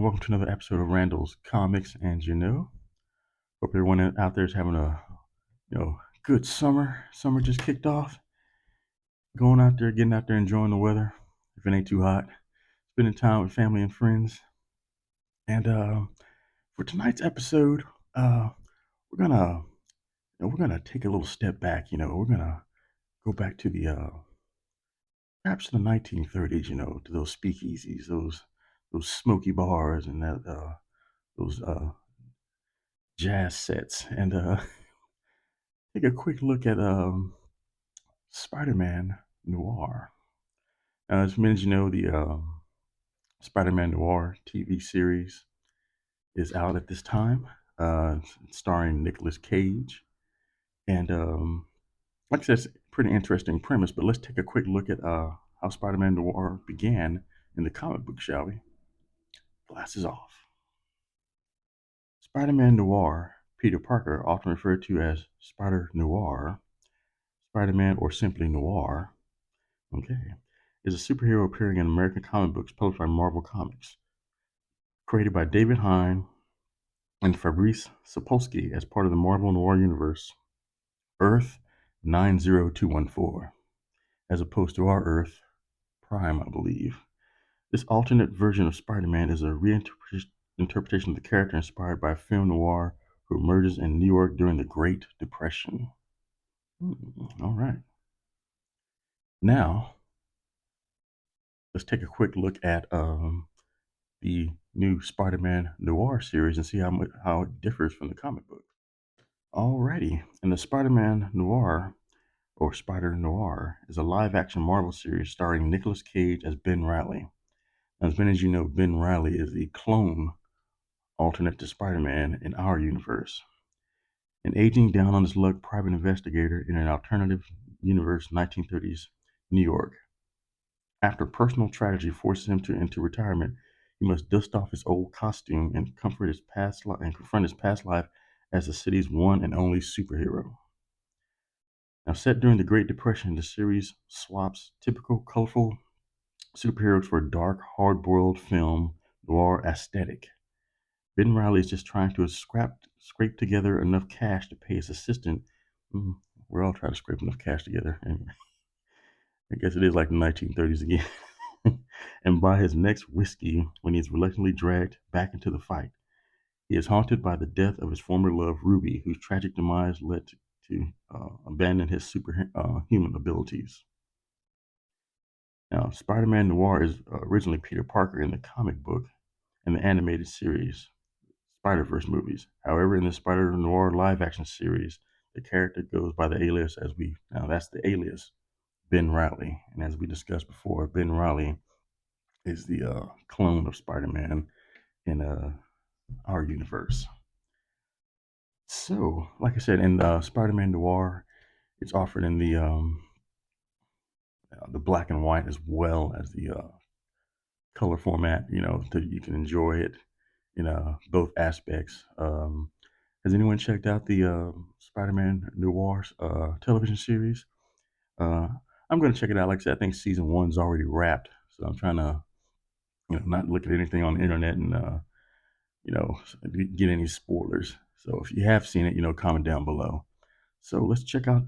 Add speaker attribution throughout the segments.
Speaker 1: and welcome to another episode of Randall's Comics. And hope everyone out there is having a good summer. Summer just kicked off. Going out there, getting out there, enjoying the weather. If it ain't too hot, spending time with family and friends. And for tonight's episode, we're gonna we're gonna take a little step back. We're gonna go back to the perhaps the 1930s. To those speakeasies, those smoky bars, and those jazz sets, and take a quick look at Spider-Man Noir. As many as you know, the Spider-Man Noir TV series is out at this time, starring Nicolas Cage. And like I said, it's a pretty interesting premise, but let's take a quick look at how Spider-Man Noir began in the comic book, shall we? Glasses off. Spider-Man Noir, Peter Parker, often referred to as Spider Noir, Spider-Man, or simply Noir, okay, is a superhero appearing in American comic books published by Marvel Comics, created by David Hine and Fabrice Sapolsky as part of the Marvel Noir universe, Earth 90214, as opposed to our Earth Prime, I believe. This alternate version of Spider-Man is a reinterpretation of the character inspired by film noir who emerges in New York during the Great Depression. All right. Now, let's take a quick look at the new Spider-Man Noir series and see how it differs from the comic book. Alrighty, and the Spider-Man Noir, or Spider Noir, is a live-action Marvel series starring Nicolas Cage as Ben Reilly. As many as you know, Ben Reilly is the clone alternate to Spider-Man in our universe. An aging down on his luck private investigator in an alternative universe 1930s New York. After personal tragedy forces him into retirement, he must dust off his old costume and confront his past life as the city's one and only superhero. Now, set during the Great Depression, the series swaps typical colorful superheroes for a dark, hard-boiled film noir aesthetic. Ben Reilly is just trying to scrape together enough cash to pay his assistant. We're all trying to scrape enough cash together. Anyway, I guess it is like the 1930s again. And buy his next whiskey when he is reluctantly dragged back into the fight. He is haunted by the death of his former love, Ruby, whose tragic demise led to abandon his superhuman abilities. Now, Spider-Man Noir is originally Peter Parker in the comic book and the animated series Spider-Verse movies. However, in the Spider Noir live-action series, the character goes by the alias that's the alias Ben Reilly. And as we discussed before, Ben Reilly is the clone of Spider-Man in our universe. So, like I said, in Spider-Man Noir, it's offered in the black and white as well as the color format. That you can enjoy it in both aspects. Has anyone checked out the Spider-Man Noir television series? Uh, I'm going to check it out. Like I said, I think season one's already wrapped, so I'm trying to not look at anything on the internet and you know get any spoilers. So if you have seen it, comment down below. So let's check out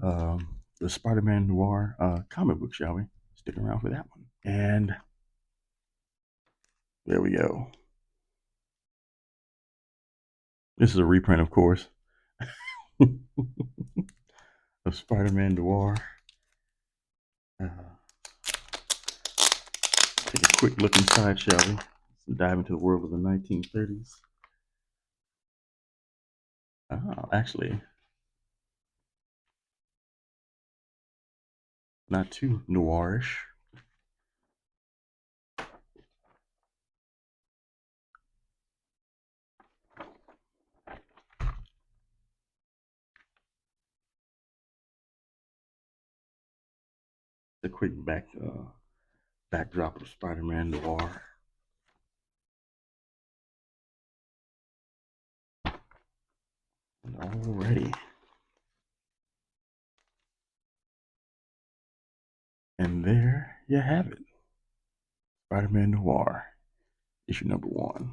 Speaker 1: the Spider-Man Noir comic book, shall we? Stick around for that one. And there we go. This is a reprint, of course, of Spider-Man Noir. Take a quick look inside, shall we? Let's dive into the world of the 1930s. Actually, not too noirish. A quick backdrop of Spider-Man Noir. Alrighty. And there you have it. Spider-Man Noir, issue number 1.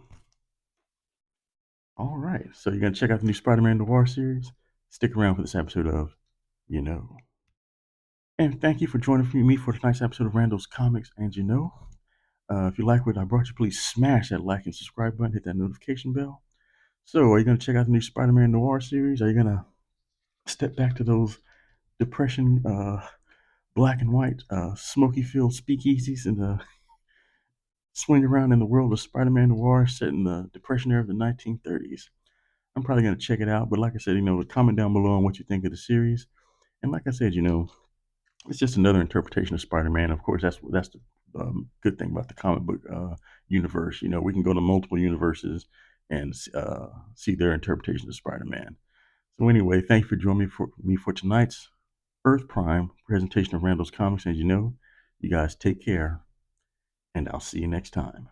Speaker 1: All right. So you're gonna check out the new Spider-Man Noir series? Stick around for this episode of You Know. And thank you for joining me for tonight's episode of Randall's Comics and You Know. If you like what I brought you, please smash that like and subscribe button, hit that notification bell. So, are you going to check out the new Spider-Man Noir series? Are you going to step back to those depression, black and white, smoky-filled speakeasies and swing around in the world of Spider-Man Noir set in the Depression era of the 1930s? I'm probably going to check it out, but like I said, comment down below on what you think of the series. And like I said, it's just another interpretation of Spider-Man. Of course, that's the good thing about the comic book universe. We can go to multiple universes and see their interpretation of Spider-Man. So anyway, thank you for joining me for tonight's Earth Prime presentation of Randall's Comics. As you know, you guys take care, and I'll see you next time.